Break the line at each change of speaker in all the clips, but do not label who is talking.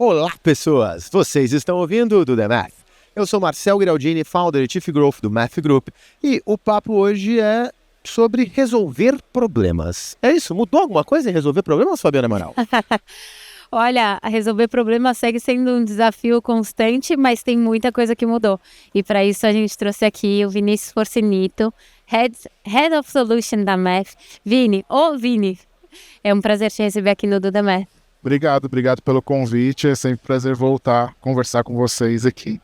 Olá, pessoas! Vocês estão ouvindo o The Math. Eu sou Marcel Giraldini, founder e Chief Growth do Math Group, e o papo hoje é sobre resolver problemas. É isso? Mudou alguma coisa em resolver problemas, Fabiana Amaral?
Olha, resolver problemas segue sendo um desafio constante, mas tem muita coisa que mudou. E para isso a gente trouxe aqui o Vinícius Forcinito, Head of Solution da Math. Vini, é um prazer te receber aqui no The Math.
Obrigado pelo convite, é sempre um prazer voltar a conversar com vocês aqui.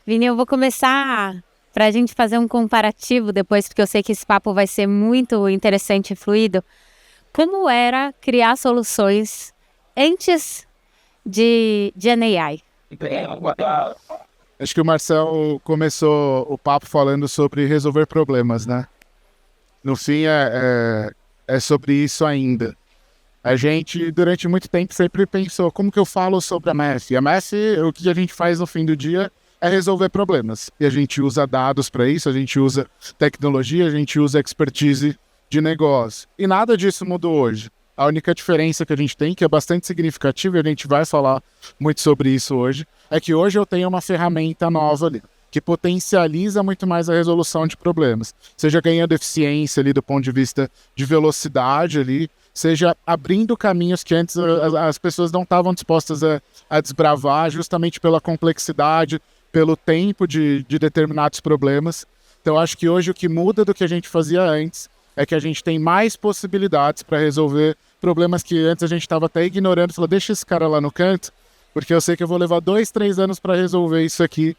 Vini, eu vou começar para a gente fazer um comparativo depois, porque eu sei que esse papo vai ser muito interessante e fluido. Como era criar soluções antes de GenAI?
Acho que o Marcel começou o papo falando sobre resolver problemas, né? No fim, é sobre isso ainda. A gente, durante muito tempo, sempre pensou, como que eu falo sobre a Math? A Math, o que a gente faz no fim do dia é resolver problemas. E a gente usa dados para isso, a gente usa tecnologia, a gente usa expertise de negócio. E nada disso mudou hoje. A única diferença que a gente tem, que é bastante significativa, e a gente vai falar muito sobre isso hoje, é que hoje eu tenho uma ferramenta nova ali, que potencializa muito mais a resolução de problemas. Seja ganhando eficiência ali do ponto de vista de velocidade ali, seja abrindo caminhos que antes as pessoas não estavam dispostas a desbravar, justamente pela complexidade, pelo tempo de determinados problemas. Então, acho que hoje o que muda do que a gente fazia antes é que a gente tem mais possibilidades para resolver problemas que antes a gente estava até ignorando. Falou, deixa esse cara lá no canto, porque eu sei que eu vou levar 2-3 anos para resolver isso aqui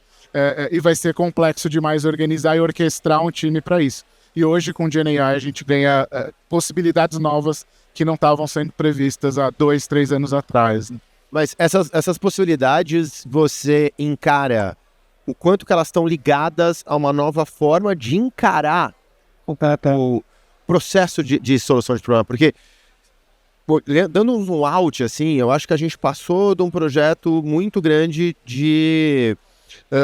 e vai ser complexo demais organizar e orquestrar um time para isso. E hoje, com o GenAI, a gente ganha possibilidades novas que não estavam sendo previstas há 2-3 anos atrás. Né?
Mas essas possibilidades, você encara o quanto que elas estão ligadas a uma nova forma de encarar o processo de solução de problema? Porque, dando um zoom out, assim, eu acho que a gente passou de um projeto muito grande de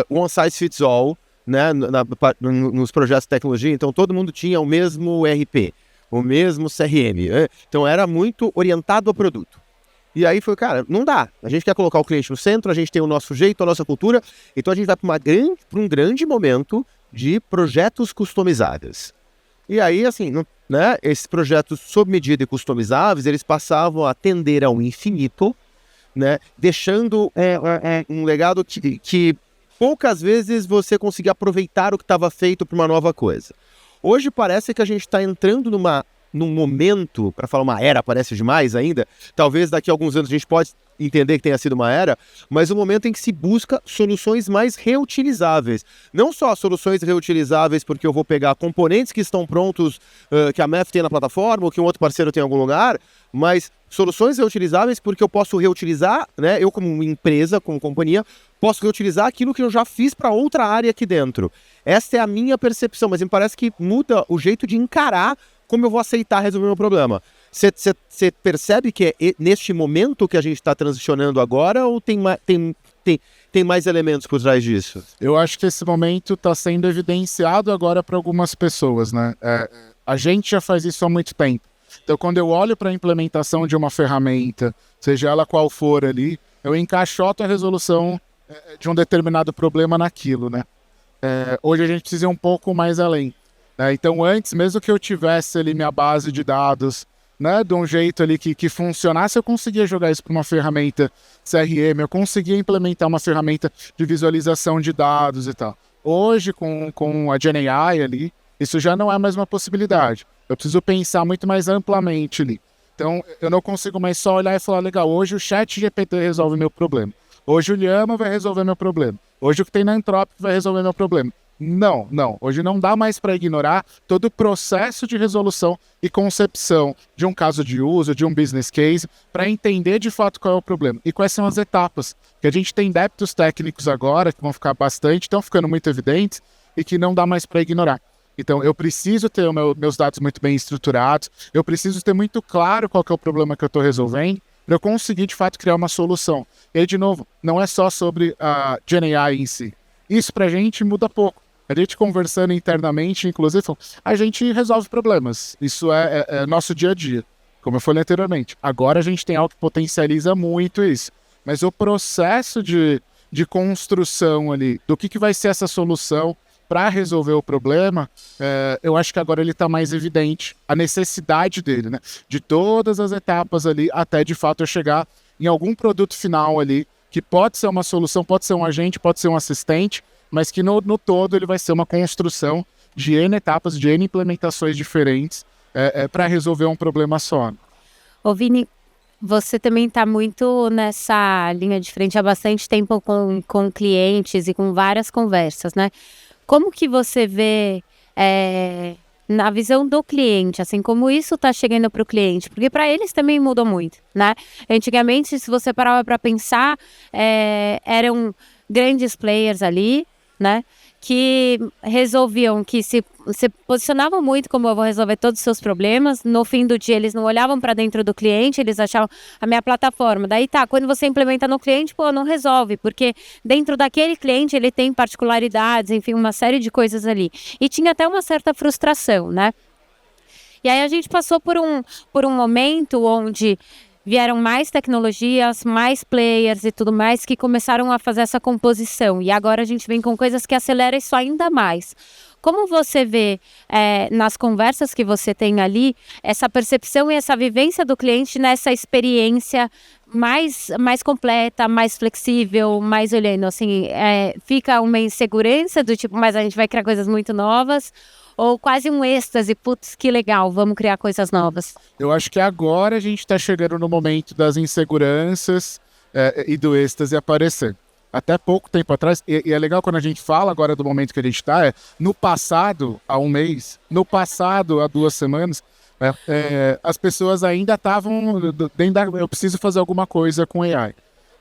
one size fits all, né, nos projetos de tecnologia. Então, todo mundo tinha o mesmo ERP, o mesmo CRM. Então, era muito orientado ao produto. E aí foi, cara, não dá. A gente quer colocar o cliente no centro, a gente tem o nosso jeito, a nossa cultura. Então, a gente vai para um grande momento de projetos customizáveis. E aí, assim, né, esses projetos sob medida e customizáveis, eles passavam a tender ao infinito, né, deixando um legado que poucas vezes você conseguia aproveitar o que estava feito para uma nova coisa. Hoje parece que a gente está entrando num momento, para falar uma era parece demais ainda, talvez daqui a alguns anos a gente pode entender que tenha sido uma era, mas um momento em que se busca soluções mais reutilizáveis. Não só soluções reutilizáveis porque eu vou pegar componentes que estão prontos, que a Math tem na plataforma ou que um outro parceiro tem em algum lugar, mas soluções reutilizáveis porque eu posso reutilizar, né, eu como empresa, como companhia, posso reutilizar aquilo que eu já fiz para outra área aqui dentro. Essa é a minha percepção, mas me parece que muda o jeito de encarar como eu vou aceitar resolver o meu problema. Você percebe que é neste momento que a gente está transicionando agora ou tem mais elementos por trás disso?
Eu acho que esse momento está sendo evidenciado agora para algumas pessoas, né? A gente já faz isso há muito tempo. Então, quando eu olho para a implementação de uma ferramenta, seja ela qual for ali, eu encaixoto a resolução de um determinado problema naquilo, né? Hoje a gente precisa ir um pouco mais além. Então, antes, mesmo que eu tivesse ali minha base de dados, né, de um jeito ali que funcionasse, eu conseguia jogar isso para uma ferramenta CRM, eu conseguia implementar uma ferramenta de visualização de dados e tal. Hoje, com a GenAI ali, isso já não é mais uma possibilidade. Eu preciso pensar muito mais amplamente ali. Então, eu não consigo mais só olhar e falar, legal, hoje o ChatGPT resolve meu problema. Hoje o Llama vai resolver meu problema. Hoje o que tem na Anthropic vai resolver meu problema. Não. Hoje não dá mais para ignorar todo o processo de resolução e concepção de um caso de uso, de um business case, para entender de fato qual é o problema. E quais são as etapas. Que a gente tem débitos técnicos agora, que vão ficar bastante, estão ficando muito evidentes, e que não dá mais para ignorar. Então, eu preciso ter meus dados muito bem estruturados, eu preciso ter muito claro qual que é o problema que eu estou resolvendo, para eu conseguir, de fato, criar uma solução. E aí, de novo, não é só sobre a GenAI em si. Isso, para a gente, muda pouco. A gente conversando internamente, inclusive, a gente resolve problemas. Isso é nosso dia a dia, como eu falei anteriormente. Agora a gente tem algo que potencializa muito isso. mas o processo de construção ali, do que vai ser essa solução para resolver o problema, eu acho que agora ele está mais evidente, a necessidade dele, né? De todas as etapas ali, até de fato eu chegar em algum produto final ali, que pode ser uma solução, pode ser um agente, pode ser um assistente, mas que no todo ele vai ser uma construção de N etapas, de N implementações diferentes para resolver um problema só.
Ô Vini, você também está muito nessa linha de frente há bastante tempo com clientes e com várias conversas, né? Como que você vê na visão do cliente, assim, como isso está chegando para o cliente? Porque para eles também mudou muito, né? Antigamente, se você parava para pensar, eram grandes players ali, né? Que resolviam, que se posicionavam muito como eu vou resolver todos os seus problemas. No fim do dia, eles não olhavam para dentro do cliente, eles achavam a minha plataforma. Daí tá, quando você implementa no cliente, pô, não resolve, porque dentro daquele cliente ele tem particularidades, enfim, uma série de coisas ali. E tinha até uma certa frustração, né? E aí a gente passou por um momento onde vieram mais tecnologias, mais players e tudo mais que começaram a fazer essa composição. E agora a gente vem com coisas que aceleram isso ainda mais. Como você vê nas conversas que você tem ali, essa percepção e essa vivência do cliente nessa experiência mais completa, mais flexível, mais olhando, assim, fica uma insegurança do tipo, mas a gente vai criar coisas muito novas, ou quase um êxtase, putz, que legal, vamos criar coisas novas?
Eu acho que agora a gente está chegando no momento das inseguranças e do êxtase aparecer. Até pouco tempo atrás, e é legal quando a gente fala agora do momento que a gente está, no passado, há um mês, no passado, há 2 semanas, as pessoas ainda estavam dentro eu preciso fazer alguma coisa com AI.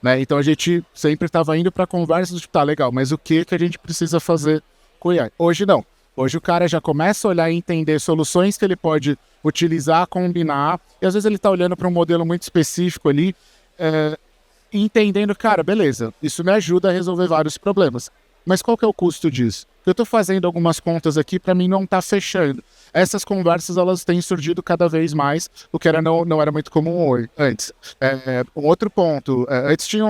Né? Então a gente sempre estava indo para conversas do tipo, tá, legal, mas o que a gente precisa fazer com AI? Hoje não. Hoje o cara já começa a olhar e entender soluções que ele pode utilizar, combinar, e às vezes ele está olhando para um modelo muito específico ali, entendendo, cara, beleza, isso me ajuda a resolver vários problemas. Mas qual que é o custo disso? Eu estou fazendo algumas contas aqui, para mim não está fechando. Essas conversas, elas têm surgido cada vez mais, o que não era muito comum antes. Um outro ponto, antes tinha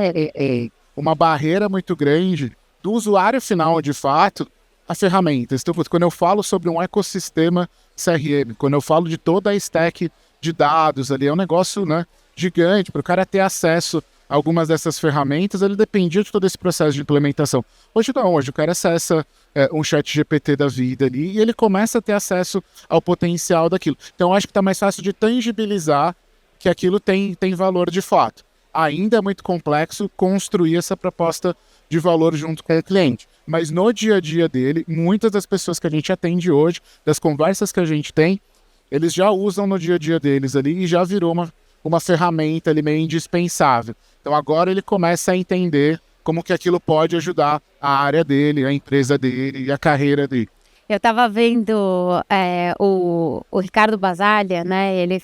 uma barreira muito grande do usuário final, de fato, a ferramentas. Então, quando eu falo sobre um ecossistema CRM, quando eu falo de toda a stack de dados ali, é um negócio, né, gigante, para o cara ter acesso a algumas dessas ferramentas, ele dependia de todo esse processo de implementação. Hoje não, hoje o cara acessa um chat GPT da vida ali e ele começa a ter acesso ao potencial daquilo. Então, eu acho que está mais fácil de tangibilizar que aquilo tem valor de fato. Ainda é muito complexo construir essa proposta de valor junto com o cliente. Mas no dia a dia dele, muitas das pessoas que a gente atende hoje, das conversas que a gente tem, eles já usam no dia a dia deles ali e já virou uma ferramenta ali meio indispensável. Então agora ele começa a entender como que aquilo pode ajudar a área dele, a empresa dele e a carreira dele.
Eu estava vendo o Ricardo Basalha, né? Ele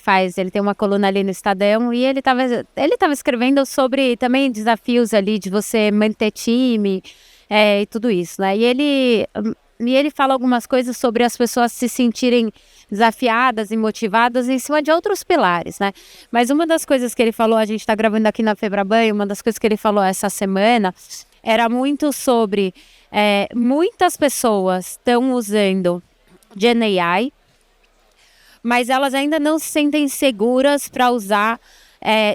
tem uma coluna ali no Estadão e ele estava escrevendo sobre também desafios ali de você manter time e tudo isso, né? E ele fala algumas coisas sobre as pessoas se sentirem desafiadas e motivadas em cima de outros pilares, né? Mas uma das coisas que ele falou, a gente está gravando aqui na Febraban, uma das coisas que ele falou essa semana era muito sobre muitas pessoas estão usando GenAI, mas elas ainda não se sentem seguras para usar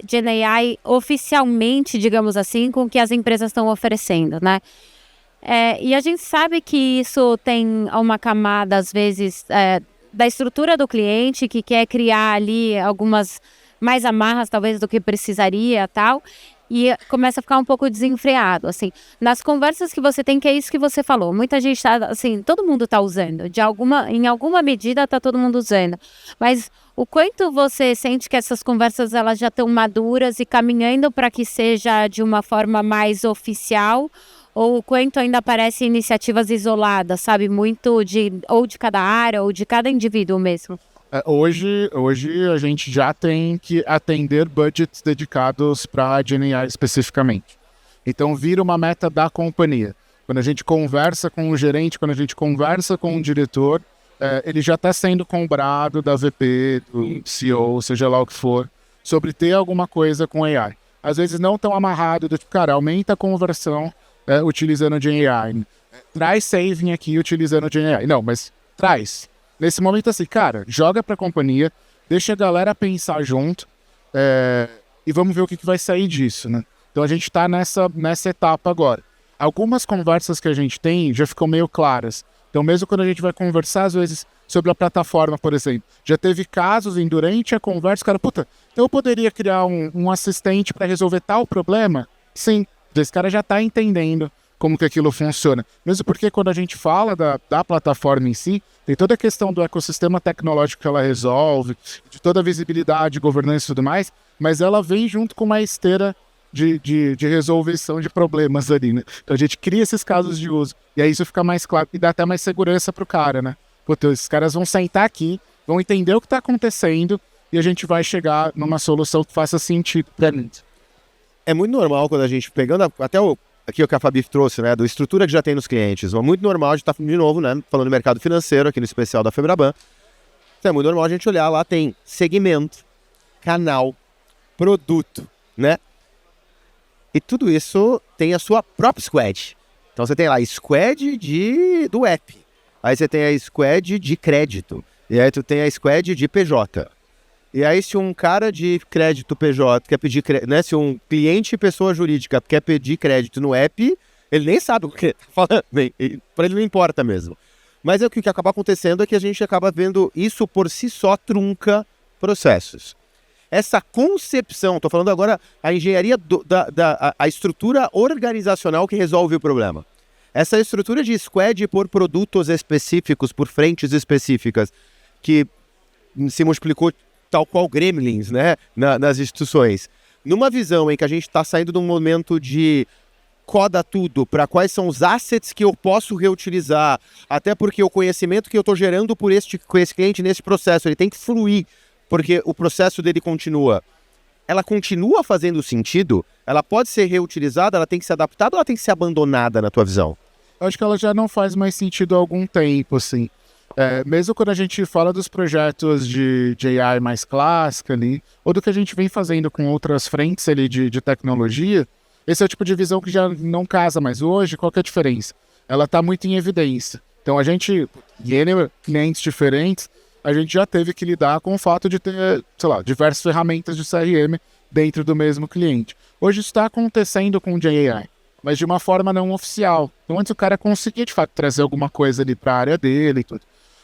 GenAI oficialmente, digamos assim, com o que as empresas estão oferecendo, né? E a gente sabe que isso tem uma camada, às vezes, da estrutura do cliente, que quer criar ali algumas mais amarras, talvez, do que precisaria, tal, e começa a ficar um pouco desenfreado, assim. Nas conversas que você tem, que é isso que você falou, muita gente está, assim, todo mundo está usando, em alguma medida está todo mundo usando, mas o quanto você sente que essas conversas, elas já estão maduras e caminhando para que seja de uma forma mais oficial, ou o quanto ainda aparecem iniciativas isoladas, sabe? Muito de cada área, ou de cada indivíduo mesmo.
Hoje a gente já tem que atender budgets dedicados para a GenAI especificamente. Então vira uma meta da companhia. Quando a gente conversa com o gerente, quando a gente conversa com o diretor, ele já está sendo cobrado da VP, do CEO, seja lá o que for, sobre ter alguma coisa com AI. às vezes não tão amarrado, do tipo, cara, aumenta a conversão utilizando o GenAI. Traz saving aqui utilizando o GenAI. Não, mas traz. Nesse momento assim, cara, joga pra companhia, deixa a galera pensar junto e vamos ver o que vai sair disso, né? Então a gente tá nessa etapa agora. Algumas conversas que a gente tem já ficam meio claras. Então mesmo quando a gente vai conversar, às vezes, sobre a plataforma, por exemplo, já teve casos em durante a conversa, cara, puta, eu poderia criar um assistente para resolver tal problema? Sim, esse cara já tá entendendo como que aquilo funciona. Mesmo porque quando a gente fala da plataforma em si, tem toda a questão do ecossistema tecnológico que ela resolve, de toda a visibilidade, governança e tudo mais, mas ela vem junto com uma esteira de resolução de problemas ali, né? Então a gente cria esses casos de uso, e aí isso fica mais claro e dá até mais segurança pro cara, né? Puta, esses caras vão sentar aqui, vão entender o que está acontecendo e a gente vai chegar numa solução que faça sentido pra mim.
É muito normal quando a gente, pegando até aqui o que a Fabi trouxe, né, da estrutura que já tem nos clientes, é muito normal a gente estar, de novo, né, falando do mercado financeiro, aqui no especial da Febraban, então é muito normal a gente olhar lá, tem segmento, canal, produto, né, e tudo isso tem a sua própria squad. Então você tem lá a squad do app, aí você tem a squad de crédito, e aí tu tem a squad de PJ. E aí se um cara de crédito PJ quer pedir crédito, né, se um cliente pessoa jurídica quer pedir crédito no app, ele nem sabe o que tá falando, para ele não importa mesmo. Mas o que acaba acontecendo é que a gente acaba vendo isso por si só trunca processos. Essa concepção, estou falando agora a engenharia, a estrutura organizacional que resolve o problema. Essa estrutura de squad por produtos específicos, por frentes específicas, que se multiplicou tal qual gremlins, né, nas instituições. Numa visão em que a gente está saindo de um momento de coda tudo para quais são os assets que eu posso reutilizar, até porque o conhecimento que eu estou gerando com esse cliente nesse processo, ele tem que fluir, porque o processo dele continua. Ela continua fazendo sentido? Ela pode ser reutilizada? Ela tem que ser adaptada ou ela tem que ser abandonada na tua visão?
Eu acho que ela já não faz mais sentido há algum tempo, assim. Mesmo quando a gente fala dos projetos de AI mais clássica ali, ou do que a gente vem fazendo com outras frentes ali de tecnologia, esse é o tipo de visão que já não casa mais hoje. Qual que é a diferença? Ela está muito em evidência. Então a gente, em clientes diferentes, a gente já teve que lidar com o fato de ter, sei lá, diversas ferramentas de CRM dentro do mesmo cliente. Hoje isso está acontecendo com o AI, mas de uma forma não oficial. Então antes o cara conseguia de fato trazer alguma coisa ali para a área dele e tudo.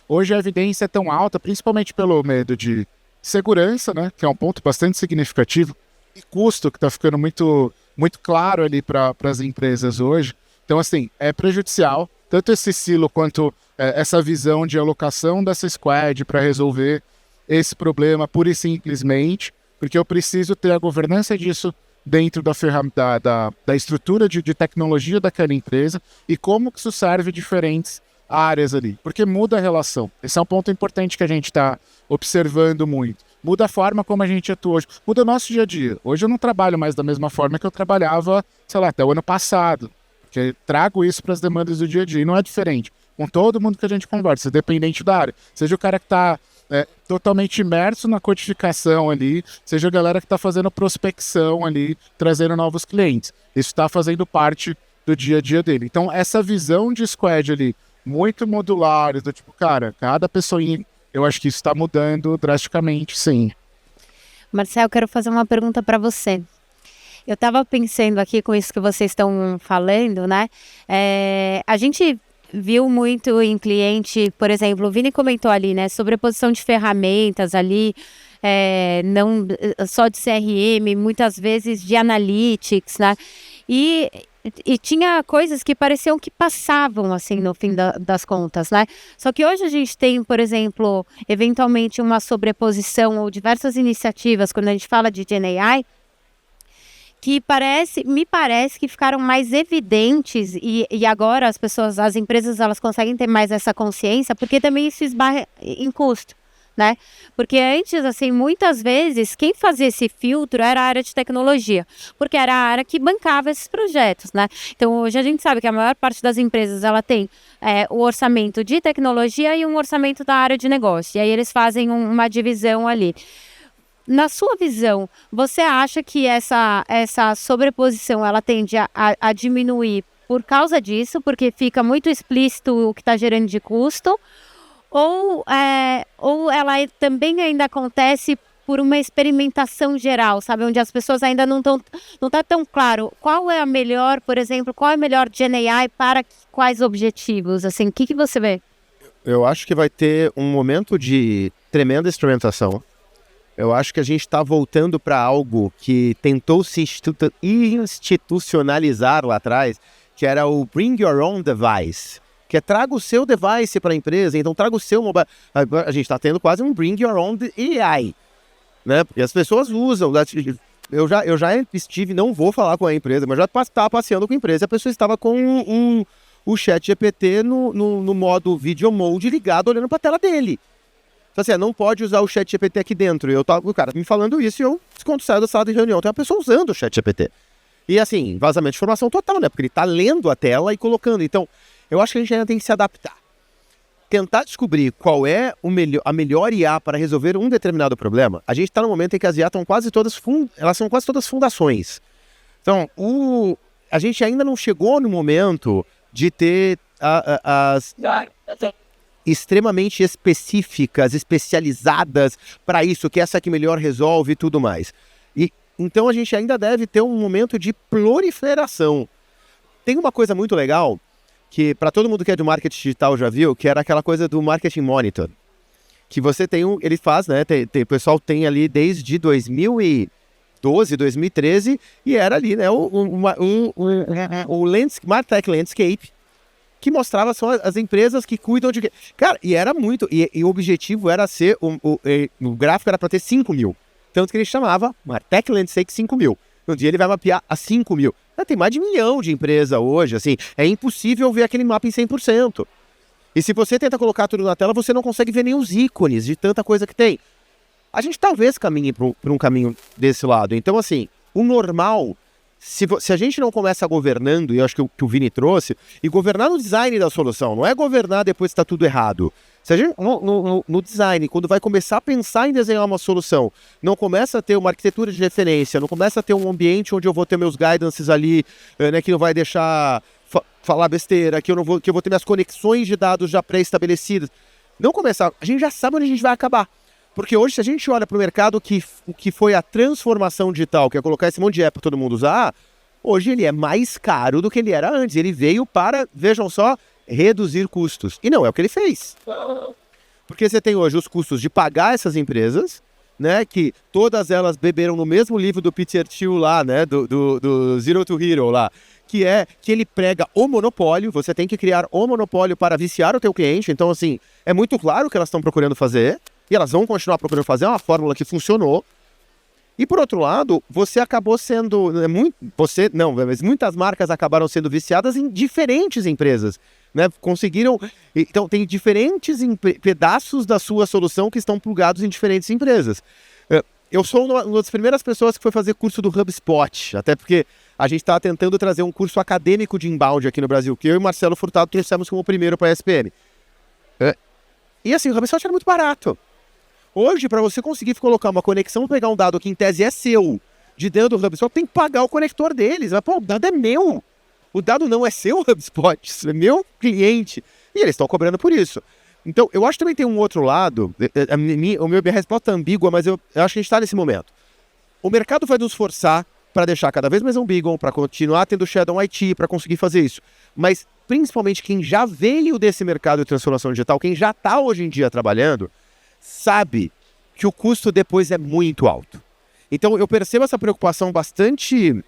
Hoje a evidência é tão alta, principalmente pelo medo de segurança, né, que é um ponto bastante significativo, e custo, que está ficando muito, muito claro ali para as empresas hoje. Então, assim, é prejudicial, tanto esse silo quanto essa visão de alocação dessa squad para resolver esse problema pura e simplesmente, porque eu preciso ter a governança disso dentro da estrutura de tecnologia daquela empresa e como que isso serve diferentes áreas ali, porque muda a relação. Esse é um ponto importante que a gente está observando muito. Muda a forma como a gente atua hoje, muda o nosso dia a dia. Hoje eu não trabalho mais da mesma forma que eu trabalhava, sei lá, até o ano passado, porque trago isso para as demandas do dia a dia, e não é diferente. Com todo mundo que a gente conversa, independente da área. Seja o cara que está totalmente imerso na codificação ali, seja a galera que está fazendo prospecção ali, trazendo novos clientes. Isso está fazendo parte do dia a dia dele. Então, essa visão de squad ali, muito modular, do tipo, cara, cada pessoinha, eu acho que isso está mudando drasticamente, sim.
Marcel, eu quero fazer uma pergunta para você. Eu estava pensando aqui com isso que vocês estão falando, né? A gente viu muito em cliente, por exemplo, o Vini comentou ali, né? Sobreposição de ferramentas ali, não só de CRM, muitas vezes de analytics, né? E tinha coisas que pareciam que passavam, assim, no fim das contas, né? Só que hoje a gente tem, por exemplo, eventualmente uma sobreposição ou diversas iniciativas, quando a gente fala de GenAI, que me parece que ficaram mais evidentes e agora as empresas, elas conseguem ter mais essa consciência, porque também isso esbarra em custo, né? Porque antes, assim, muitas vezes, quem fazia esse filtro era a área de tecnologia, porque era a área que bancava esses projetos, né? Então, hoje a gente sabe que a maior parte das empresas, ela tem o orçamento de tecnologia e um orçamento da área de negócio, e aí eles fazem uma divisão ali. na sua visão, você acha que essa sobreposição ela tende a diminuir por causa disso, porque fica muito explícito o que está gerando de custo, ou ela também ainda acontece por uma experimentação geral, sabe? Onde as pessoas ainda não tá tão claro qual é a melhor, por exemplo, qual é a melhor GenAI para quais objetivos, assim, o que você vê?
Eu acho que vai ter um momento de tremenda experimentação. Eu acho que a gente está voltando para algo que tentou se institucionalizar lá atrás, que era o Bring Your Own Device, que é traga o seu device para a empresa, então traga o seu mobile. A gente está tendo quase um Bring Your Own AI, né? Porque as pessoas usam. Eu já estive, não vou falar com a empresa, mas já estava passeando com a empresa, a pessoa estava com o ChatGPT no modo Video Mode ligado, olhando para a tela dele. Então, assim, não pode usar o ChatGPT aqui dentro. O cara me falando isso e eu, quando saio da sala de reunião, tem uma pessoa usando o ChatGPT. E assim, vazamento de informação total, né? Porque ele tá lendo a tela e colocando. Então, eu acho que a gente ainda tem que se adaptar. Tentar descobrir qual é a melhor IA para resolver um determinado problema. A gente está no momento em que as IA estão elas são quase todas fundações. Então, a gente ainda não chegou no momento de ter as extremamente específicas, especializadas para isso, que essa que melhor resolve e tudo mais. Então a gente ainda deve ter um momento de proliferação. Tem uma coisa muito legal, que para todo mundo que é do marketing digital já viu, que era aquela coisa do Marketing Monitor. Que você tem ele faz, né? O pessoal tem ali desde 2012, 2013, e era ali, né? O Martech Landscape, que mostrava só as empresas que cuidam de... Cara, e era muito... E o objetivo era ser... O gráfico era para ter 5 mil. Tanto que ele chamava Martech Landscape 5 mil. No dia ele vai mapear a 5 mil. Tem mais de 1 milhão de empresas hoje, assim. É impossível ver aquele mapa em 100%. E se você tenta colocar tudo na tela, você não consegue ver nem os ícones de tanta coisa que tem. A gente talvez caminhe por um caminho desse lado. Então, assim, o normal... Se a gente não começa governando, e eu acho que o Vini trouxe, e governar no design da solução, não é governar depois que está tudo errado. Se a gente, no design, quando vai começar a pensar em desenhar uma solução, não começa a ter uma arquitetura de referência, não começa a ter um ambiente onde eu vou ter meus guidances ali, né, que não vai deixar falar besteira, que eu vou ter minhas conexões de dados já pré-estabelecidas. Não começar, a gente já sabe onde a gente vai acabar. Porque hoje, se a gente olha para o mercado o que foi a transformação digital, que é colocar esse monte de app para todo mundo usar, hoje ele é mais caro do que ele era antes. Ele veio para, vejam só, reduzir custos. E não é o que ele fez. Porque você tem hoje os custos de pagar essas empresas, né, que todas elas beberam no mesmo livro do Peter Thiel lá, né, do Zero to Hero lá, que é que ele prega o monopólio. Você tem que criar o monopólio para viciar o teu cliente. Então, assim, é muito claro o que elas estão procurando fazer. E elas vão continuar procurando fazer uma fórmula que funcionou. E por outro lado, você acabou sendo... mas muitas marcas acabaram sendo viciadas em diferentes empresas, né? Conseguiram... Então, tem diferentes pedaços da sua solução que estão plugados em diferentes empresas. Eu sou uma das primeiras pessoas que foi fazer curso do HubSpot, até porque a gente estava tentando trazer um curso acadêmico de inbound aqui no Brasil, que eu e o Marcelo Furtado trouxemos como primeiro para a ESPM. E assim, o HubSpot era muito barato. Hoje, para você conseguir colocar uma conexão, pegar um dado que em tese é seu, de dentro do HubSpot, tem que pagar o conector deles. Mas, o dado é meu. O dado não é seu, HubSpot, é meu cliente. E eles estão cobrando por isso. Então, eu acho que também tem um outro lado. Minha resposta é ambígua, mas eu acho que a gente está nesse momento. O mercado vai nos forçar para deixar cada vez mais ambíguo, para continuar tendo Shadow IT, para conseguir fazer isso. Mas, principalmente, quem já veio desse mercado de transformação digital, quem já está hoje em dia trabalhando, sabe que o custo depois é muito alto. Então eu percebo essa preocupação bastante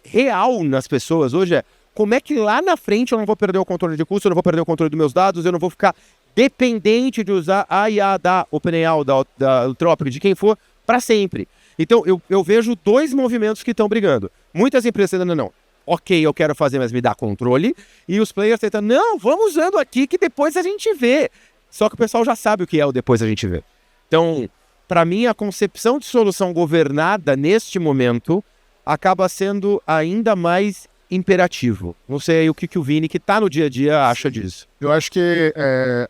real nas pessoas hoje, como é que lá na frente eu não vou perder o controle de custo, eu não vou perder o controle dos meus dados, eu não vou ficar dependente de usar a IA da OpenAI, da Anthropic, de quem for, para sempre. Então eu vejo dois movimentos que estão brigando. Muitas empresas ainda não. Ok, eu quero fazer, mas me dá controle. E os players tentando, não, vamos usando aqui que depois a gente vê. Só que o pessoal já sabe o que é o depois a gente vê. Então, para mim, a concepção de solução governada neste momento acaba sendo ainda mais imperativo. Não sei o que o Vini, que está no dia a dia, acha disso.
Eu acho que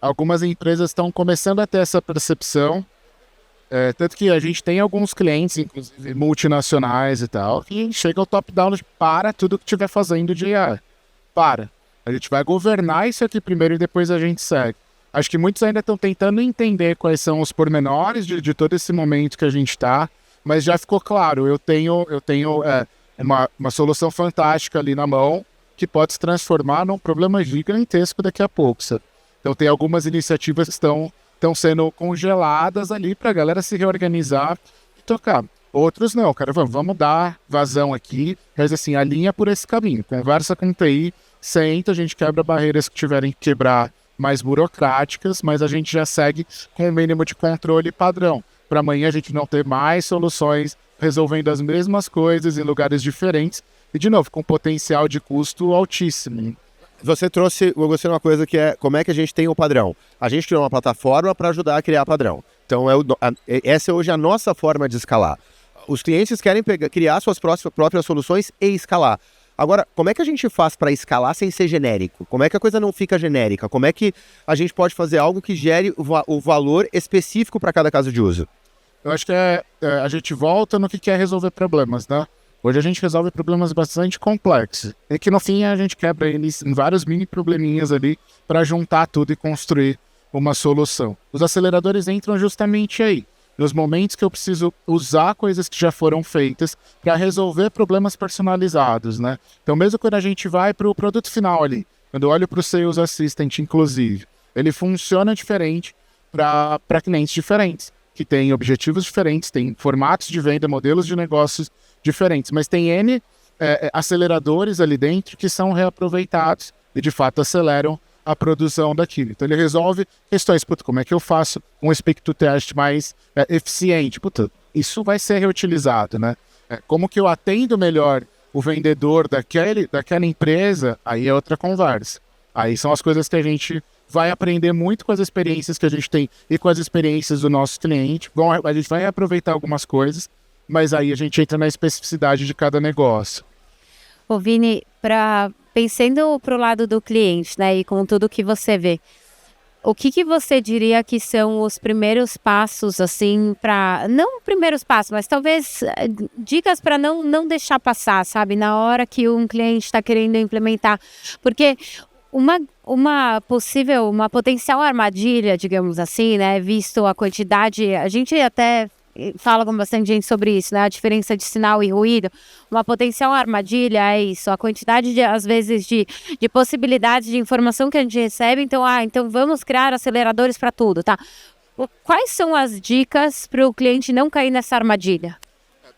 algumas empresas estão começando a ter essa percepção Tanto que a gente tem alguns clientes, inclusive multinacionais e tal, que chega ao top-down de para tudo que estiver fazendo de AI. Para. A gente vai governar isso aqui primeiro e depois a gente segue. Acho que muitos ainda estão tentando entender quais são os pormenores de todo esse momento que a gente está, mas já ficou claro, eu tenho uma solução fantástica ali na mão que pode se transformar num problema gigantesco daqui a pouco, sabe? Então tem algumas iniciativas que estão sendo congeladas ali para a galera se reorganizar e tocar. Outros não, cara, vamos dar vazão aqui, mas assim, alinha por esse caminho, conversa com o TI, senta, a gente quebra barreiras que tiverem que quebrar mais burocráticas, mas a gente já segue com o mínimo de controle padrão, para amanhã a gente não ter mais soluções resolvendo as mesmas coisas em lugares diferentes e, de novo, com potencial de custo altíssimo.
Você trouxe, eu gostei de uma coisa que é como é que a gente tem o padrão. A gente criou uma plataforma para ajudar a criar padrão. Então, essa é hoje a nossa forma de escalar. Os clientes querem criar suas próprias soluções e escalar. Agora, como é que a gente faz para escalar sem ser genérico? Como é que a coisa não fica genérica? Como é que a gente pode fazer algo que gere o valor específico para cada caso de uso?
Eu acho que a gente volta no que é resolver problemas, né? Hoje a gente resolve problemas bastante complexos. E que no fim a gente quebra eles em vários mini probleminhas ali para juntar tudo e construir uma solução. Os aceleradores entram justamente aí. Nos momentos que eu preciso usar coisas que já foram feitas para resolver problemas personalizados, né? Então, mesmo quando a gente vai para o produto final ali, quando eu olho para o Sales Assistant, inclusive, ele funciona diferente para clientes diferentes, que têm objetivos diferentes, têm formatos de venda, modelos de negócios diferentes, mas tem N aceleradores ali dentro que são reaproveitados e, de fato, aceleram a produção daquilo. Então ele resolve questões, como é que eu faço um speak to test mais eficiente? Isso vai ser reutilizado, né? Como que eu atendo melhor o vendedor daquela empresa? Aí é outra conversa. Aí são as coisas que a gente vai aprender muito com as experiências que a gente tem e com as experiências do nosso cliente. Bom, a gente vai aproveitar algumas coisas, mas aí a gente entra na especificidade de cada negócio.
Ô Vini, pensando para o lado do cliente, né, e com tudo que você vê, o que você diria que são os primeiros passos, assim, não primeiros passos, mas talvez dicas para não deixar passar, sabe, na hora que um cliente está querendo implementar, porque uma potencial armadilha, digamos assim, né, visto a quantidade, a gente até fala com bastante gente sobre isso, né? A diferença de sinal e ruído. Uma potencial armadilha é isso, a quantidade, às vezes, de possibilidades de informação que a gente recebe. Então, vamos criar aceleradores para tudo, tá? Quais são as dicas para o cliente não cair nessa armadilha?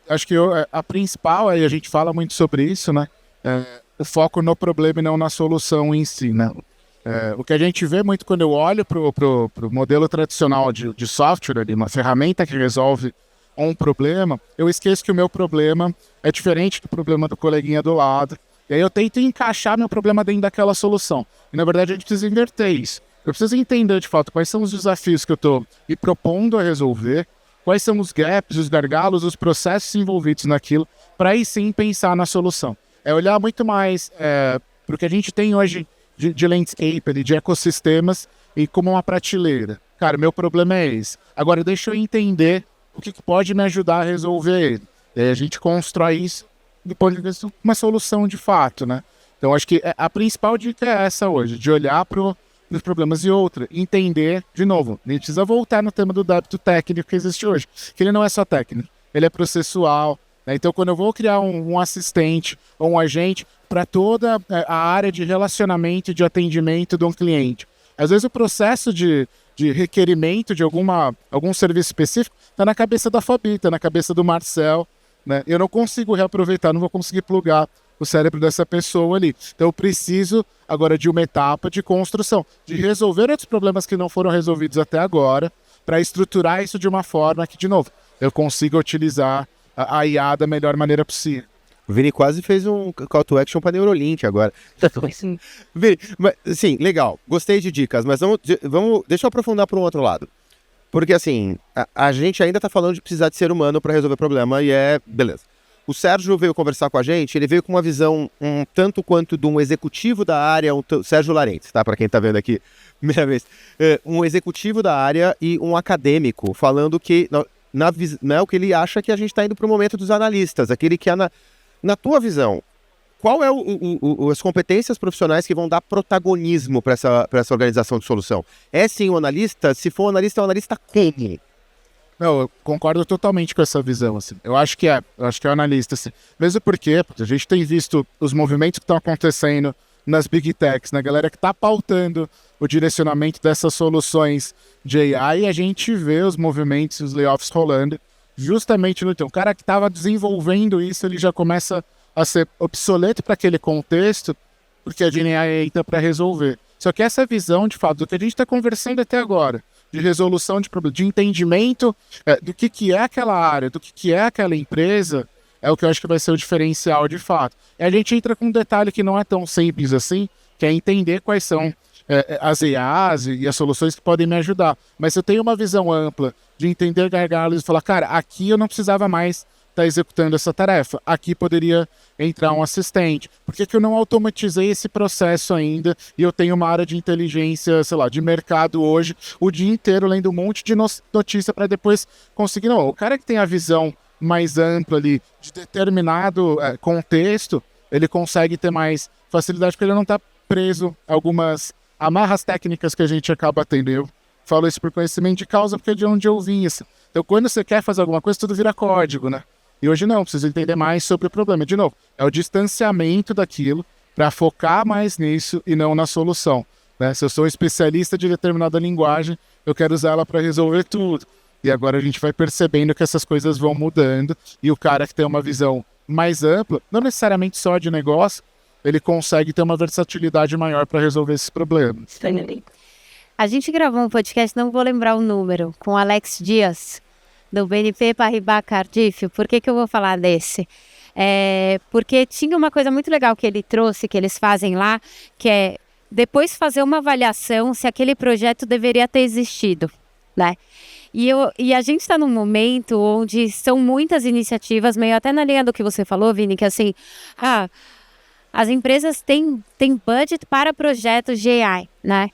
Acho que a principal, e a gente fala muito sobre isso, né? O foco no problema e não na solução em si, né? O que a gente vê muito quando eu olho para o modelo tradicional de software, ali, uma ferramenta que resolve um problema, eu esqueço que o meu problema é diferente do problema do coleguinha do lado. E aí eu tento encaixar meu problema dentro daquela solução. E na verdade a gente precisa inverter isso. Eu preciso entender de fato quais são os desafios que eu estou me propondo a resolver, quais são os gaps, os gargalos, os processos envolvidos naquilo, para aí sim pensar na solução. É olhar muito mais para o que a gente tem hoje de landscape, de ecossistemas e como uma prateleira. Cara, meu problema é esse. Agora, deixa eu entender o que pode me ajudar a resolver ele. E aí a gente constrói isso depois de uma solução de fato, né? Então, acho que a principal dica é essa hoje, de olhar para os problemas e outra, entender, de novo, a gente precisa voltar no tema do débito técnico que existe hoje, que ele não é só técnico, ele é processual, né? Então, quando eu vou criar um assistente ou um agente para toda a área de relacionamento e de atendimento de um cliente, às vezes o processo de requerimento de algum serviço específico está na cabeça da Fabi, está na cabeça do Marcel, né? Eu não consigo reaproveitar, não vou conseguir plugar o cérebro dessa pessoa ali. Então eu preciso agora de uma etapa de construção, de resolver outros problemas que não foram resolvidos até agora, para estruturar isso de uma forma que, de novo, eu consiga utilizar a IA da melhor maneira possível.
O Vini quase fez um call to action para Neurolink agora. Vini, mas, sim, legal. Gostei de dicas, mas deixa eu aprofundar para um outro lado. Porque assim, a gente ainda está falando de precisar de ser humano para resolver problema e beleza. O Sérgio veio conversar com a gente, ele veio com uma visão tanto quanto de um executivo da área, Sérgio Larentes, tá? Para quem está vendo aqui, primeira vez. Um executivo da área e um acadêmico, falando que né, o que ele acha que a gente está indo para o momento dos analistas, aquele que é na tua visão. Qual é as competências profissionais que vão dar protagonismo para essa organização de solução? É sim o analista? Se for um analista, é um analista como?
Não, eu concordo totalmente com essa visão, assim. Eu acho que é o analista, assim. Mesmo porque a gente tem visto os movimentos que estão acontecendo nas Big Techs, na galera que está pautando o direcionamento dessas soluções de AI, e a gente vê os movimentos, os layoffs rolando, justamente no... Então, o cara que estava desenvolvendo isso, ele já começa a ser obsoleto para aquele contexto, porque a GenAI entra para resolver. Só que essa visão, de fato, do que a gente está conversando até agora, de resolução de problemas, de entendimento do que é aquela área, do que é aquela empresa, é o que eu acho que vai ser o diferencial de fato. E a gente entra com um detalhe que não é tão simples assim, que é entender quais são as IAs e as soluções que podem me ajudar. Mas eu tenho uma visão ampla de entender gargalos e falar, cara, aqui eu não precisava mais estar executando essa tarefa. Aqui poderia entrar um assistente. Por que eu não automatizei esse processo ainda e eu tenho uma área de inteligência, sei lá, de mercado hoje, o dia inteiro lendo um monte de notícia para depois conseguir... Não, o cara que tem a visão mais ampla ali de determinado contexto, ele consegue ter mais facilidade porque ele não está preso a algumas amarras técnicas que a gente acaba tendo. Eu falo isso por conhecimento de causa porque é de onde eu vim isso. Então, quando você quer fazer alguma coisa, tudo vira código, né? E hoje não, preciso entender mais sobre o problema. De novo, é o distanciamento daquilo para focar mais nisso e não na solução, né? Se eu sou um especialista de determinada linguagem, eu quero usar ela para resolver tudo. E agora a gente vai percebendo que essas coisas vão mudando e o cara que tem uma visão mais ampla, não necessariamente só de negócio, ele consegue ter uma versatilidade maior para resolver esses problemas.
A gente gravou um podcast, não vou lembrar o número, com o Alex Dias, do BNP Paribas Cardiff. Por que eu vou falar desse? Porque tinha uma coisa muito legal que ele trouxe, que eles fazem lá, que é depois fazer uma avaliação se aquele projeto deveria ter existido, né? E a gente está num momento onde são muitas iniciativas, meio até na linha do que você falou, Vini, que assim, as empresas têm budget para projetos de AI, né?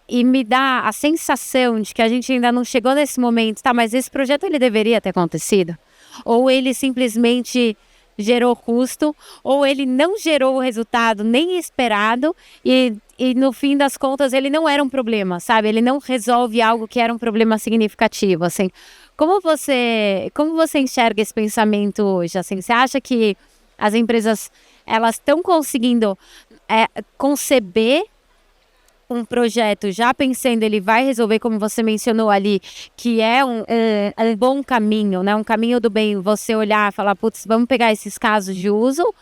E me dá a sensação de que a gente ainda não chegou nesse momento, tá, mas esse projeto ele deveria ter acontecido? Ou ele simplesmente gerou custo, ou ele não gerou o resultado nem esperado e no fim das contas ele não era um problema, sabe? Ele não resolve algo que era um problema significativo, assim. Como você enxerga esse pensamento hoje? Assim, você acha que as empresas elas estão conseguindo conceber um projeto já pensando ele vai resolver, como você mencionou ali, que é um bom caminho, né? Um caminho do bem, você olhar e falar, putz, vamos pegar esses casos de uso,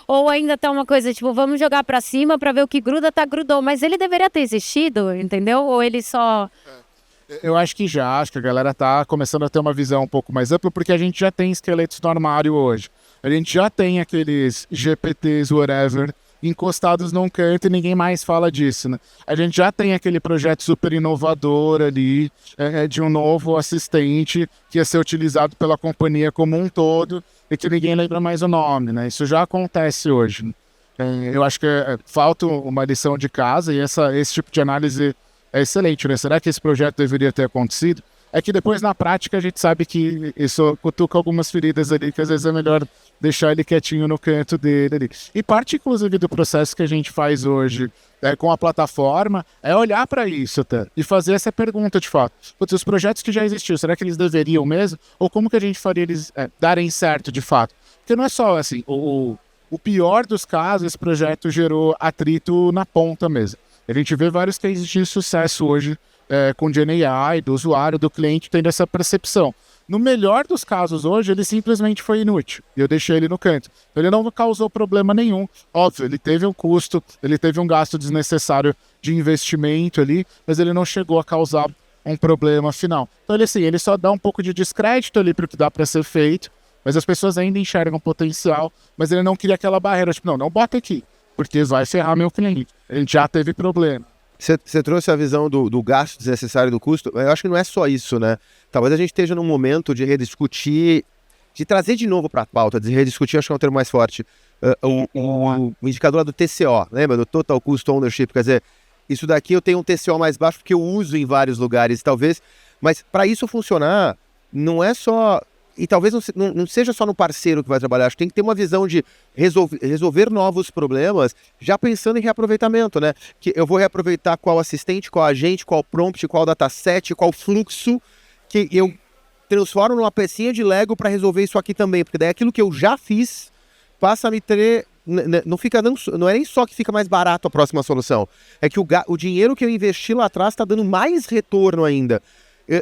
ou ainda tá uma coisa tipo, vamos jogar pra cima pra ver o que gruda, grudou, mas ele deveria ter existido, entendeu? Ou ele só...
Eu acho que acho que a galera tá começando a ter uma visão um pouco mais ampla, porque a gente já tem esqueletos no armário hoje. A gente já tem aqueles GPTs, whatever, encostados num canto e ninguém mais fala disso, né? A gente já tem aquele projeto super inovador ali, de um novo assistente que ia ser utilizado pela companhia como um todo e que ninguém lembra mais o nome, né? Isso já acontece hoje, né? Eu acho que falta uma lição de casa e esse tipo de análise é excelente, né? Será que esse projeto deveria ter acontecido? É que depois, na prática, a gente sabe que isso cutuca algumas feridas ali, que às vezes é melhor deixar ele quietinho no canto dele ali. E parte, inclusive, do processo que a gente faz hoje com a plataforma é olhar para isso até e fazer essa pergunta de fato. Putz, os projetos que já existiam, será que eles deveriam mesmo? Ou como que a gente faria eles darem certo de fato? Porque não é só assim, o pior dos casos, esse projeto gerou atrito na ponta mesmo. A gente vê vários cases de sucesso hoje com GenAI, do usuário, do cliente, tendo essa percepção. No melhor dos casos hoje, ele simplesmente foi inútil. E eu deixei ele no canto. Ele não causou problema nenhum. Óbvio, ele teve um custo, ele teve um gasto desnecessário de investimento ali, mas ele não chegou a causar um problema final. Então ele só dá um pouco de descrédito ali para o que dá para ser feito, mas as pessoas ainda enxergam potencial, mas ele não queria aquela barreira, tipo, não bota aqui, porque vai ferrar meu cliente. Ele já teve problema.
Você trouxe a visão do gasto desnecessário do custo. Eu acho que não é só isso, né? Talvez a gente esteja num momento de rediscutir, de trazer de novo para a pauta, de rediscutir, acho que é um termo mais forte, o indicador do TCO, lembra? Do Total Cost Ownership, quer dizer, isso daqui eu tenho um TCO mais baixo porque eu uso em vários lugares, talvez, mas para isso funcionar, não é só... E talvez não seja só no parceiro que vai trabalhar, acho que tem que ter uma visão de resolver novos problemas, já pensando em reaproveitamento, né? Que eu vou reaproveitar qual assistente, qual agente, qual prompt, qual dataset, qual fluxo, que eu transformo numa pecinha de Lego para resolver isso aqui também, porque daí aquilo que eu já fiz passa a me ter... Não é nem só que fica mais barato a próxima solução, é que o dinheiro que eu investi lá atrás está dando mais retorno ainda.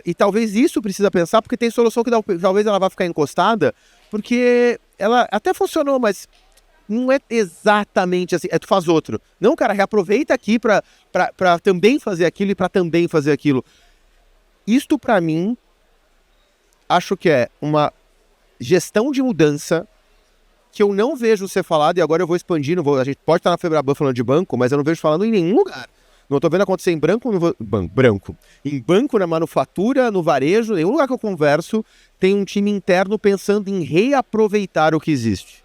E talvez isso precisa pensar, porque tem solução que talvez ela vá ficar encostada, porque ela até funcionou, mas não é exatamente assim. Tu faz outro. Não, cara, reaproveita aqui para também fazer aquilo e para também fazer aquilo. Isto, para mim, acho que é uma gestão de mudança que eu não vejo ser falado, e agora eu vou expandir, a gente pode estar na Febraban falando de banco, mas eu não vejo falando em nenhum lugar. Não estou vendo acontecer em branco. Em banco, na manufatura, no varejo, nenhum lugar que eu converso tem um time interno pensando em reaproveitar o que existe.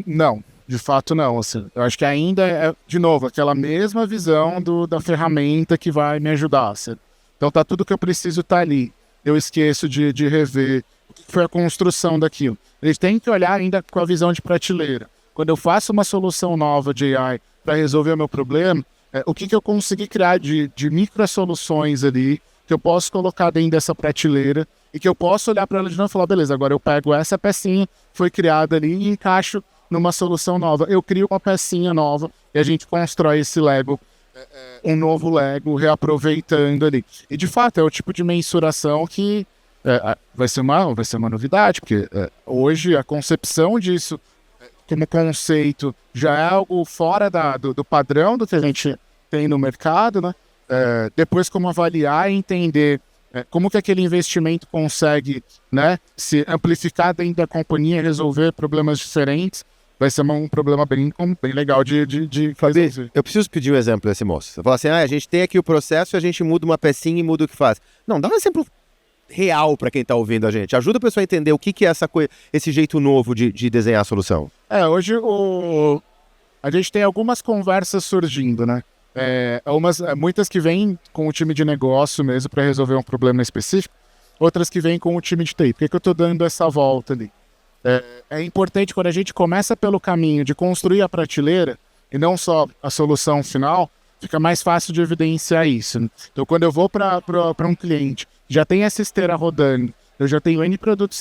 Não, de fato não. Assim, eu acho que ainda é, de novo, aquela mesma visão da ferramenta que vai me ajudar. Assim. Então tá tudo que eu preciso tá ali. Eu esqueço de rever o que foi a construção daquilo. Eles têm que olhar ainda com a visão de prateleira. Quando eu faço uma solução nova de AI para resolver o meu problema, o que eu consegui criar de micro-soluções ali, que eu posso colocar dentro dessa prateleira e que eu posso olhar para ela de novo e falar, beleza, agora eu pego essa pecinha, foi criada ali e encaixo numa solução nova. Eu crio uma pecinha nova e a gente constrói esse Lego, um novo Lego, reaproveitando ali. E de fato é o tipo de mensuração que vai ser uma novidade, porque hoje a concepção disso como conceito já é algo fora do padrão do que a gente tem no mercado, né? Depois como avaliar e entender como que aquele investimento consegue, né, se amplificar dentro da companhia e resolver problemas diferentes, vai ser um problema bem legal de fazer.
Fabi, eu preciso pedir um exemplo desse moço. Você fala assim, a gente tem aqui o processo, a gente muda uma pecinha e muda o que faz. Não, dá um exemplo real para quem está ouvindo a gente. Ajuda a pessoa a entender o que é esse jeito novo de desenhar a solução.
Hoje a gente tem algumas conversas surgindo, né? Muitas que vêm com o time de negócio mesmo para resolver um problema específico, outras que vêm com o time de TI. Por que eu estou dando essa volta ali? É importante quando a gente começa pelo caminho de construir a prateleira e não só a solução final, fica mais fácil de evidenciar isso, né? Então, quando eu vou para um cliente, já tem essa esteira rodando, eu já tenho N produtos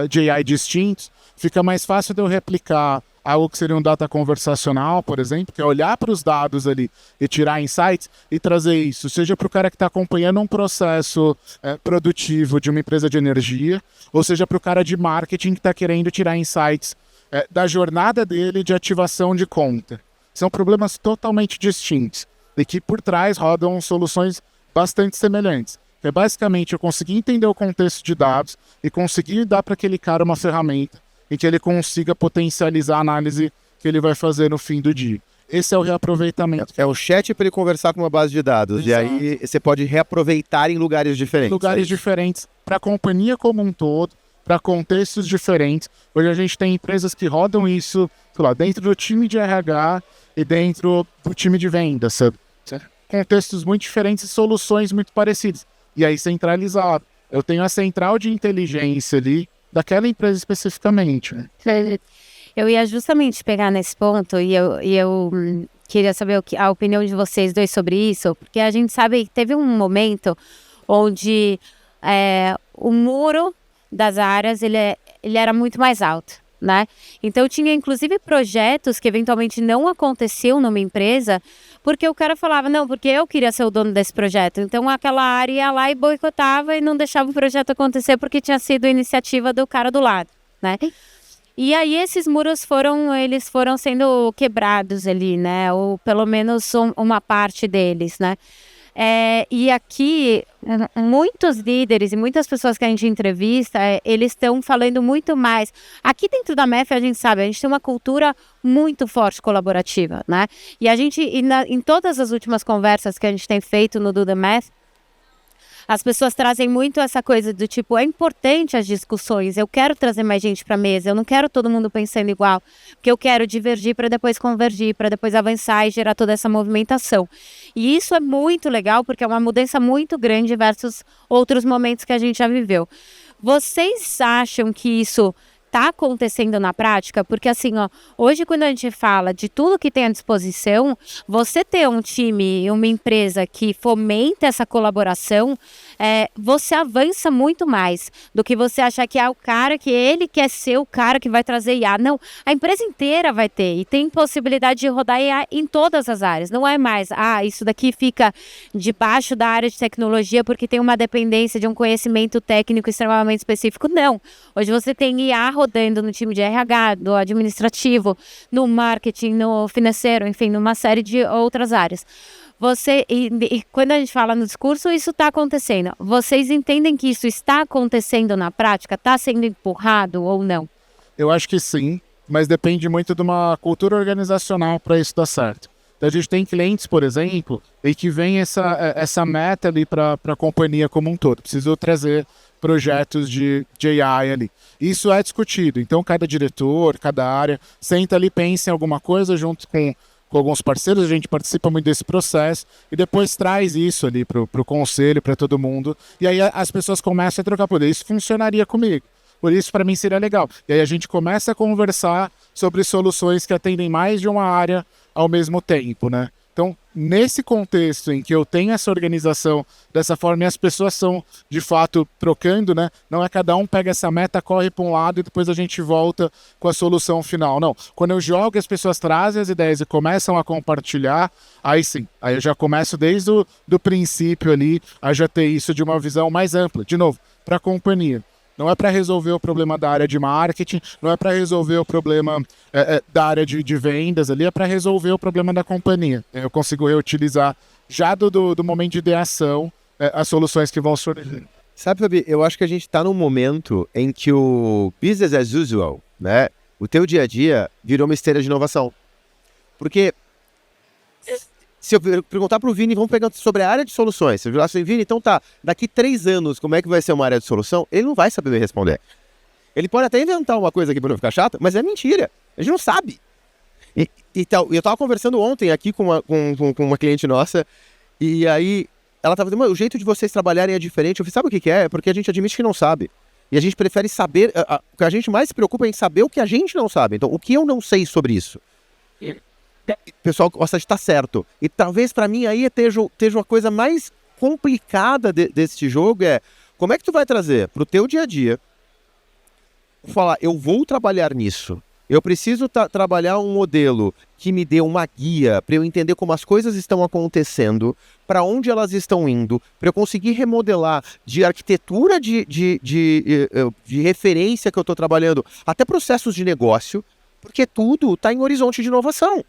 de AI distintos, fica mais fácil de eu replicar algo que seria um data conversacional, por exemplo, que é olhar para os dados ali e tirar insights e trazer isso, seja para o cara que está acompanhando um processo produtivo de uma empresa de energia, ou seja para o cara de marketing que está querendo tirar insights da jornada dele de ativação de conta. São problemas totalmente distintos e que por trás rodam soluções bastante semelhantes. É basicamente eu conseguir entender o contexto de dados e conseguir dar para aquele cara uma ferramenta em que ele consiga potencializar a análise que ele vai fazer no fim do dia. Esse é o reaproveitamento.
É o chat para ele conversar com uma base de dados. Exato. E aí você pode reaproveitar em lugares diferentes.
Lugares diferentes para a companhia como um todo, para contextos diferentes. Hoje a gente tem empresas que rodam isso, sei lá, dentro do time de RH e dentro do time de vendas, sabe? Contextos muito diferentes e soluções muito parecidas. E aí centralizado. Eu tenho a central de inteligência ali daquela empresa especificamente. Né?
Eu ia justamente pegar nesse ponto e eu queria saber a opinião de vocês dois sobre isso, porque a gente sabe que teve um momento onde o muro das áreas ele era muito mais alto, né? Então tinha inclusive projetos que eventualmente não aconteciam numa empresa porque o cara falava, não, porque eu queria ser o dono desse projeto. Então aquela área ia lá e boicotava e não deixava o projeto acontecer porque tinha sido iniciativa do cara do lado, né? E aí esses muros foram sendo quebrados ali, né? Ou pelo menos uma parte deles, né? E aqui, muitos líderes e muitas pessoas que a gente entrevista, eles estão falando muito mais. Aqui dentro da MEF, a gente sabe, a gente tem uma cultura muito forte colaborativa, né? E a gente, em todas as últimas conversas que a gente tem feito no Do The Math, As pessoas trazem muito essa coisa do tipo, é importante as discussões, eu quero trazer mais gente para a mesa, eu não quero todo mundo pensando igual, porque eu quero divergir para depois convergir, para depois avançar e gerar toda essa movimentação. E isso é muito legal, porque é uma mudança muito grande versus outros momentos que a gente já viveu. Vocês acham que isso está acontecendo na prática? Porque assim, ó, hoje quando a gente fala de tudo que tem à disposição, você ter um time, uma empresa que fomenta essa colaboração, você avança muito mais do que você achar que é o cara, que ele quer ser o cara que vai trazer IA. Não, a empresa inteira vai ter e tem possibilidade de rodar IA em todas as áreas. Não é mais, isso daqui fica debaixo da área de tecnologia porque tem uma dependência de um conhecimento técnico extremamente específico. Não, hoje você tem IA rodando no time de RH, do administrativo, no marketing, no financeiro, enfim, numa série de outras áreas. E quando a gente fala no discurso, isso está acontecendo. Vocês entendem que isso está acontecendo na prática? Está sendo empurrado ou não?
Eu acho que sim, mas depende muito de uma cultura organizacional para isso dar certo. Então, a gente tem clientes, por exemplo, e que vem essa meta ali para a companhia como um todo. Preciso trazer projetos de AI ali. Isso é discutido. Então, cada diretor, cada área, senta ali, pensa em alguma coisa junto com alguns parceiros, a gente participa muito desse processo e depois traz isso ali para o conselho, para todo mundo. E aí as pessoas começam a trocar poder. Isso funcionaria comigo. Por isso, para mim, seria legal. E aí a gente começa a conversar sobre soluções que atendem mais de uma área ao mesmo tempo, né? Então, nesse contexto em que eu tenho essa organização dessa forma e as pessoas são, de fato, trocando, né? Não é cada um pega essa meta, corre para um lado e depois a gente volta com a solução final. Não. Quando eu jogo, as pessoas trazem as ideias e começam a compartilhar, aí sim. Aí eu já começo desde o princípio ali a já ter isso de uma visão mais ampla. De novo, para a companhia. Não é para resolver o problema da área de marketing, não é para resolver o problema da área de vendas ali, é para resolver o problema da companhia. Eu consigo reutilizar já do momento de ideação as soluções que vão surgir.
Sabe, Fabi, eu acho que a gente está num momento em que o business as usual, né, o teu dia a dia, virou uma esteira de inovação. Porque se eu perguntar para o Vini, vamos pegar sobre a área de soluções. Se eu falar assim, Vini, então tá, daqui 3 anos, como é que vai ser uma área de solução? Ele não vai saber me responder. Ele pode até inventar uma coisa aqui para não ficar chata, mas é mentira. A gente não sabe. E eu estava conversando ontem aqui com uma cliente nossa, e aí ela estava dizendo, o jeito de vocês trabalharem é diferente. Eu falei, sabe o que é? É porque a gente admite que não sabe. E a gente prefere saber, o que a gente mais se preocupa é em saber o que a gente não sabe. Então, o que eu não sei sobre isso? O pessoal gosta de estar certo. E talvez para mim aí esteja a coisa mais complicada desse jogo como é que tu vai trazer para o teu dia a dia, falar, eu vou trabalhar nisso, eu preciso trabalhar um modelo que me dê uma guia para eu entender como as coisas estão acontecendo, para onde elas estão indo, para eu conseguir remodelar de arquitetura de referência que eu estou trabalhando, até processos de negócio, porque tudo está em horizonte de inovação.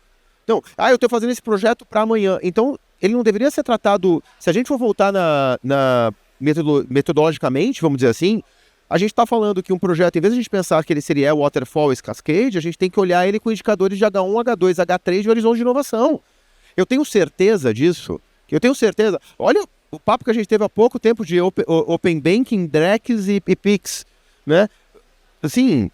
Então, eu estou fazendo esse projeto para amanhã. Então, ele não deveria ser tratado... Se a gente for voltar metodologicamente, vamos dizer assim, a gente está falando que um projeto, em vez de a gente pensar que ele seria waterfall e cascade, a gente tem que olhar ele com indicadores de H1, H2, H3 de horizonte de inovação. Eu tenho certeza disso. Olha o papo que a gente teve há pouco tempo de Open Banking, Drex e Pix, né? Assim,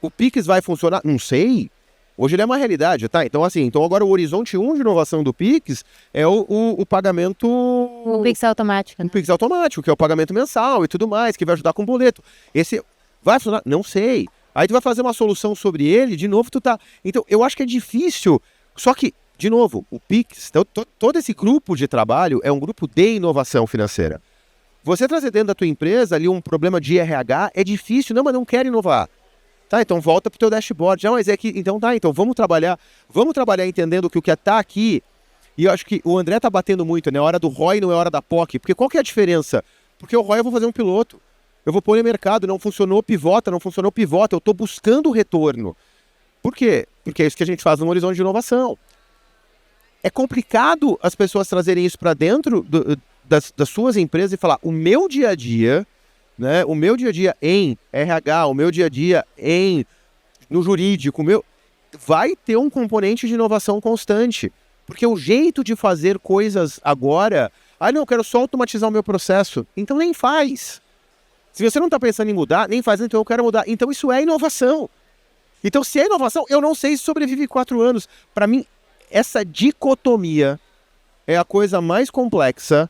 o Pix vai funcionar? Não sei. Hoje ele é uma realidade, tá? Então, agora o horizonte 1 de inovação do Pix é o pagamento...
O Pix automático.
Né? O Pix automático, que é o pagamento mensal e tudo mais, que vai ajudar com o boleto. Esse vai funcionar? Não sei. Aí tu vai fazer uma solução sobre ele, de novo tu tá... Então, eu acho que é difícil, só que, de novo, o Pix, todo esse grupo de trabalho é um grupo de inovação financeira. Você trazer dentro da tua empresa ali um problema de RH é difícil, mas não quer inovar. Tá, então volta pro teu dashboard. Mas é que, então vamos trabalhar entendendo que o que está aqui, e eu acho que o André tá batendo muito, né? A hora do ROI não é hora da POC, porque qual que é a diferença? Porque o ROI eu vou fazer um piloto, eu vou pôr no mercado, não funcionou, pivota, eu tô buscando o retorno. Por quê? Porque é isso que a gente faz no horizonte de inovação. É complicado as pessoas trazerem isso para dentro das suas empresas e falar, o meu dia a dia... Né? O meu dia a dia em RH, o meu dia a dia no jurídico, vai ter um componente de inovação constante. Porque o jeito de fazer coisas agora, Ah, não, eu quero só automatizar o meu processo. Então nem faz. Se você não está pensando em mudar, nem faz, então eu quero mudar. Então isso é inovação. Então se é inovação, eu não sei se sobrevive 4 anos. Para mim, essa dicotomia é a coisa mais complexa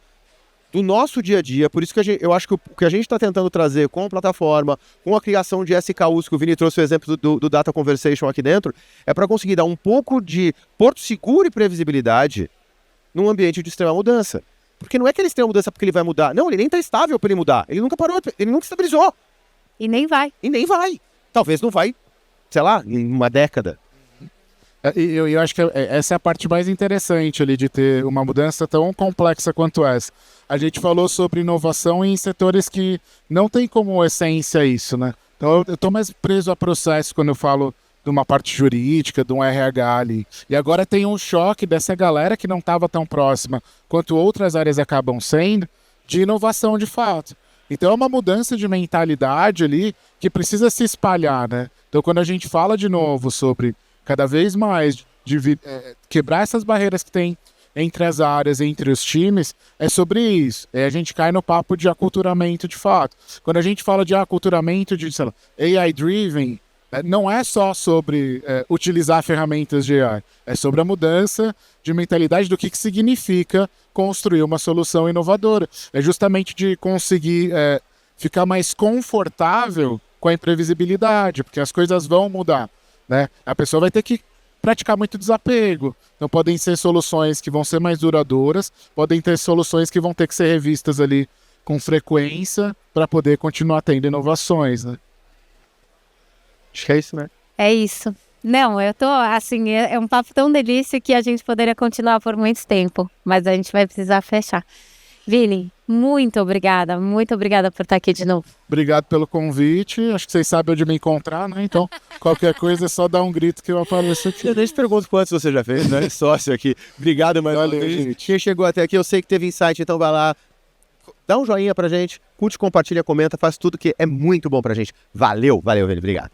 do nosso dia a dia. Por isso que eu acho que o que a gente está tentando trazer com a plataforma, com a criação de SKUs, que o Vini trouxe o exemplo do Data Conversation aqui dentro, é para conseguir dar um pouco de porto seguro e previsibilidade num ambiente de extrema mudança. Porque não é que ele extrema mudança porque ele vai mudar. Não, ele nem está estável para ele mudar. Ele nunca parou, ele nunca estabilizou.
E nem vai.
E nem vai. Talvez não vai, sei lá, em uma década.
Eu acho que essa é a parte mais interessante ali de ter uma mudança tão complexa quanto essa. A gente falou sobre inovação em setores que não tem como essência isso, né? Então eu estou mais preso a processo quando eu falo de uma parte jurídica, de um RH ali. E agora tem um choque dessa galera que não estava tão próxima quanto outras áreas acabam sendo, de inovação de fato. Então é uma mudança de mentalidade ali que precisa se espalhar, né? Então quando a gente fala de novo sobre cada vez mais quebrar essas barreiras que tem entre as áreas, entre os times, é sobre isso. A gente cai no papo de aculturamento de fato. Quando a gente fala de aculturamento de, sei lá, AI-driven, não é só sobre utilizar ferramentas de AI, é sobre a mudança de mentalidade do que significa construir uma solução inovadora. É justamente de conseguir ficar mais confortável com a imprevisibilidade, porque as coisas vão mudar, né? A pessoa vai ter que praticar muito desapego. Então podem ser soluções que vão ser mais duradouras, podem ter soluções que vão ter que ser revistas ali com frequência para poder continuar tendo inovações, né?
Acho que é isso, né?
É isso. Não, eu tô, assim, é um papo tão delícia que a gente poderia continuar por muito tempo, mas a gente vai precisar fechar. Vini, muito obrigada por estar aqui de novo.
Obrigado pelo convite, acho que vocês sabem onde me encontrar, né? Então, qualquer coisa é só dar um grito que eu apareço aqui.
Eu nem te pergunto quantos você já fez, né? Sócio aqui. Obrigado mais uma vez.
Gente.
Quem chegou até aqui, eu sei que teve insight, então vai lá, dá um joinha pra gente, curte, compartilha, comenta, faz tudo que é muito bom pra gente. Valeu, Vini, obrigado.